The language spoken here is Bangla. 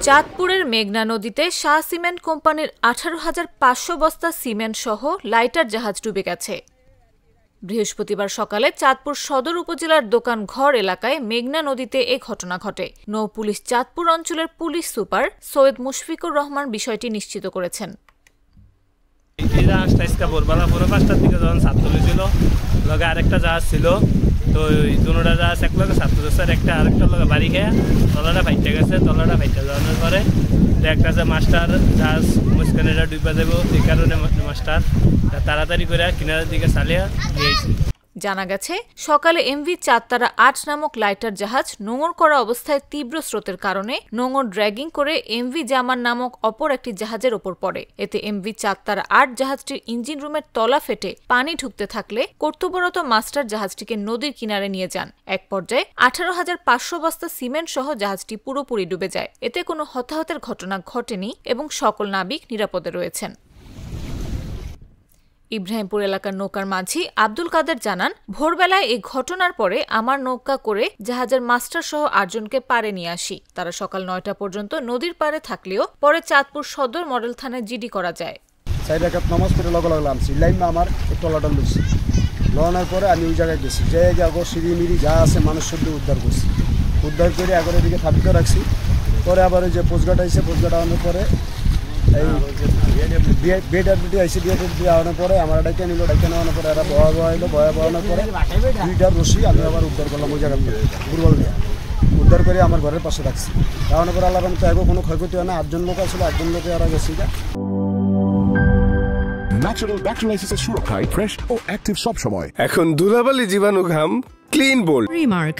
চাঁদপুরের মেঘনা নদীতে শাহ সিমেন্ট কোম্পানির 18,500 বস্তা সিমেন্ট সহ লাইটার জাহাজ ডুবে গেছে। বৃহস্পতিবার সকালে চাঁদপুর সদর উপজেলার দোকান ঘর এলাকায় মেঘনা নদীতে এ ঘটনা ঘটে। নৌ পুলিশ চাঁদপুর অঞ্চলের পুলিশ সুপার সৈয়দ মুশফিকুর রহমান বিষয়টি নিশ্চিত করেছেন। আরেকটা জাহাজ ছিল, তো দুটা জাহাজ এক লগে ছাত্র একটা আরেকটা লগে বাড়ি খেয়ে তলাটা ফাইটে গেছে। তলাটা ফাইটে যাওয়ার পরে একটা যে মাস্টার জাহাজ মুসকানে ডুবে যাবো, এই কারণে মাস্টার তাড়াতাড়ি করে কিনারের দিকে চালিয়ে দিয়েছে। জানা গেছে, সকালে এমভি চাঁদতারা 8 নামক লাইটার জাহাজ নোঙর করা অবস্থায় তীব্র স্রোতের কারণে নোঙর ড্র্যাগিং করে এমভি জামান নামক অপর একটি জাহাজের ওপর পড়ে। এতে এমভি চাঁদতারা 8 জাহাজটির ইঞ্জিন রুমের তলা ফেটে পানি ঢুকতে থাকলে কর্তব্যরত মাস্টার জাহাজটিকে নদীর কিনারে নিয়ে যান। এক পর্যায়ে 18,500 বস্তা সিমেন্ট সহ জাহাজটি পুরোপুরি ডুবে যায়। এতে কোনো হতাহতের ঘটনা ঘটেনি এবং সকল নাবিক নিরাপদে রয়েছেন। ইব্রাহিমপুর এলাকার নৌকার মাঝি আব্দুল কাদের জানান, ভোরবেলায় এই ঘটনার পরে আমার নৌকা করে জাহাজের মাস্টার সহ 8 জনকে পারে নিয়ে আসি। তারা সকাল 9টা পর্যন্ত নদীর পারে থাকলেও পরে চাঁদপুর সদর মডেল থানায় জিডি করা যায়। নামাজ পড়ে লাইন আমার টলাটা লইছি, লওয়ানোর পরে আমি ওই জায়গায় গেছি, যে আগর সিঁড়ি মিড়ি যা আছে মানুষ সদ্য উদ্ধার করছি। উদ্ধার করে আগরের দিকে থাপিত রাখছি। পরে আবার ওই যে পোস্টঘাট আইসে, পোস্টঘাট আনার পরে এই বিএডি আইসি, বিএডি আনার পরে আমার ডাইকে নিল, ডাইকে নেওয়ানোর পরে এরা বয়া বয়াইলো, বয়া বয়ানোর পরে 2টা রশি আমি আবার উদ্ধার করলাম ওই জায়গার পরে দুর্বল দিয়ে উদ্ধার করে আমার ঘরের পাশে রাখছি। তাহলে পরে আল্লাহ তো এগো কোনো ক্ষয়ক্ষতি হয় না। 8 জন লোক আসলে 8 জন লোকে এরা গেছি। ন্যাচারাল ব্যাকটেরিয়ালাইসিসের সুরক্ষায় ফ্রেশ ও অ্যাক্টিভ সব সময়। এখন ধুলাবালি জীবাণু ঘাম ক্লিন বোল্ড রিমার্ক